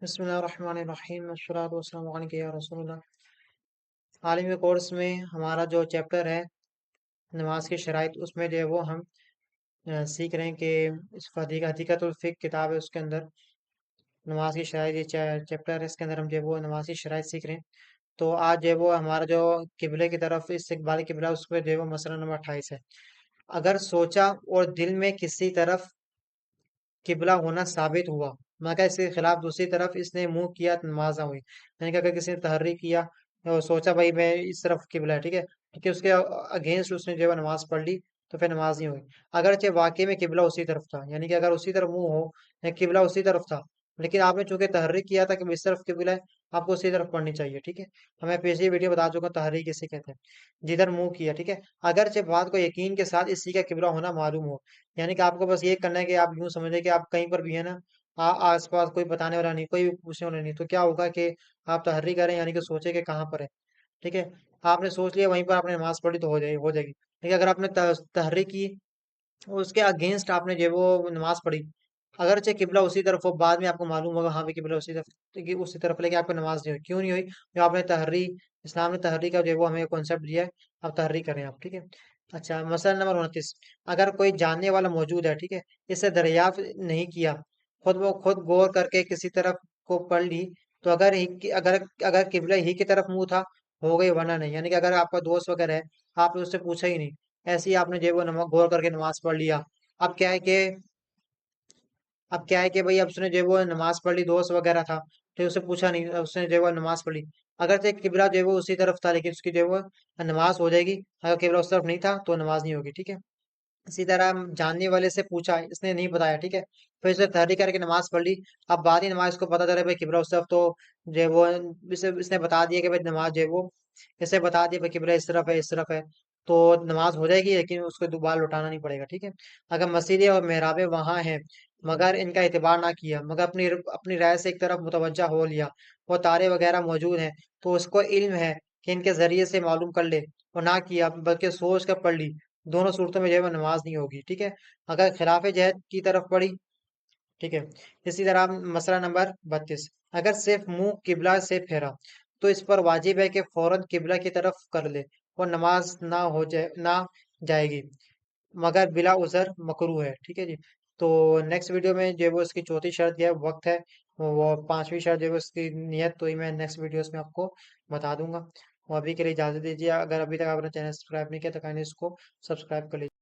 بسم اللہ الرحمن الرحیم والصلاۃ والسلام علیکم یا رسول اللہ۔ عالمی کورس میں ہمارا جو چیپٹر ہے نماز کی شرائط، اس میں جو ہے وہ ہم سیکھ رہے ہیں کہ اس حقیقت الفقہ کتاب ہے، اس کے اندر نماز کی شرائط، یہ چیپٹر ہے، اس کے اندر ہم جو ہے وہ نماز کی شرائط سیکھ رہے ہیں۔ تو آج جو ہے وہ ہمارا جو قبلے کی طرف استقبال قبلہ، اس پہ جو ہے وہ مسئلہ نمبر 28 ہے۔ اگر سوچا اور دل میں کسی طرف قبلہ ہونا ثابت ہوا مگر اس کے خلاف دوسری طرف اس نے منہ کیا تو نماز نہ ہوئی، یعنی کہ اگر کسی نے تحریک کیا اور سوچا بھائی میں اس طرف قبلہ ہے، ٹھیک ہے اس کے اگینسٹ اس نے جو ہے نماز پڑھ لی تو پھر نماز نہیں ہوئی۔ اگرچہ واقعی میں قبلہ اسی طرف تھا، یعنی کہ اگر اسی طرف منہ ہو یا قبلہ اسی طرف تھا، لیکن آپ نے چونکہ تحریک کیا تھا کہ اس طرف قبلہ ہے، آپ کو اسی طرف پڑھنی چاہیے، ٹھیک ہے۔ ہمیں پچھلی ویڈیو بتا چکا ہوں تحریک اسے کہتے ہیں، جدھر منہ کیا، ٹھیک ہے۔ اگرچہ بات کو یقین کے ساتھ اسی کا قبلہ ہونا معلوم ہو، یعنی کہ آپ کو بس یہ کرنا ہے کہ آپ یوں سمجھیں کہ آپ کہیں پر بھی ہے نا، آس پاس کوئی بتانے والا نہیں، کوئی پوچھنے والا نہیں، تو کیا ہوگا کہ آپ تحریک کریں، یعنی کہ سوچیں کہ کہاں پر ہے، ٹھیک ہے۔ آپ نے سوچ لیا، وہیں پر آپ نے نماز پڑھی تو ہو جائے گی، ٹھیک ہے۔ اگر آپ نے تحریک کی اور اس کے اگینسٹ آپ نے جو ہے وہ نماز پڑھی، اگرچہ قبلہ اسی طرف ہو، بعد میں آپ کو معلوم ہوگا ہاں بھی قبلہ اسی طرف لیکن آپ کو نماز نہیں ہوئی، کیوں نہیں ہوئی؟ جو آپ نے تحریک، اسلام نے تحریک کا جو ہے وہ ہمیں کانسیپٹ دیا ہے، آپ تحریک کریں آپ، ٹھیک ہے۔ اچھا، مسئلہ نمبر 29، اگر کوئی جاننے والا موجود ہے، ٹھیک ہے، اسے دریافت نہیں کیا، خود غور کر کے کسی طرف کو پڑھ لی، تو اگر قبلہ ہی کی طرف منہ تھا ہو گئی، ورنہ نہیں، یعنی کہ اگر آپ کا دوست وغیرہ ہے، آپ نے اس سے پوچھا ہی نہیں، ایسے ہی آپ نے جو ہے وہ غور کر کے نماز پڑھ لیا۔ اب کیا ہے کہ بھائی اب اس نے جو ہے وہ نماز پڑھ لی، دوست وغیرہ تھا تو اسے پوچھا نہیں، اس نے جو ہے وہ نماز پڑھ لی، اگر تو قبلہ جو ہے وہ اسی طرف تھا لیکن اس کی جو ہے وہ نماز ہو جائے گی، اگر قبلہ اس طرف نہیں تھا تو نماز نہیں ہوگی، ٹھیک ہے۔ اسی طرح جاننے والے سے پوچھا، اس نے نہیں بتایا، ٹھیک ہے، پھر اس نے تحریک کر کے نماز پڑھ لی، اب بعد ہی نماز کو پتا چلا بھائی قبلہ اس طرف، تو جو ہے وہ اس نے بتا دیا کہ بھائی نماز جو ہے وہ اسے بتا دیا بھائی قبلہ اس طرف ہے، اس طرف ہے، تو نماز ہو جائے گی لیکن اس کو دوبارہ لوٹانا نہیں پڑے گا، ٹھیک ہے۔ اگر مسجدیں اور محرابیں وہاں ہیں مگر ان کا اعتبار نہ کیا، مگر اپنی رائے سے ایک طرف متوجہ ہو لیا، وہ تارے وغیرہ موجود ہیں تو اس کو علم ہے کہ ان کے ذریعے سے معلوم کر لے، اور نہ کیا بلکہ سوچ کر پڑھ لی، دونوں صورتوں میں جو ہے وہ نماز نہیں ہوگی، ٹھیک ہے۔ اگر خلاف جہت کی طرف پڑھی، ٹھیک ہے۔ اسی طرح مسئلہ نمبر 32، اگر صرف منہ قبلہ سے پھیرا تو اس پر واجب ہے کہ فوراً قبلہ کی طرف کر لے اور نماز نہ جائے گی، مگر بلا عذر مکروہ ہے، ٹھیک ہے جی۔ تو نیکسٹ ویڈیو میں جو ہے وہ اس کی چوتھی شرط ہے وقت ہے، وہ پانچویں شرط جو ہے وہ اس کی نیت، تو ہی میں نیکسٹ ویڈیوز میں آپ کو بتا دوں گا۔ اور ابھی کے لیے اجازت دیجیے، اگر ابھی تک آپ نے چینل سبسکرائب نہیں کیا تو کائنڈلی اس کو سبسکرائب کر لیجیے۔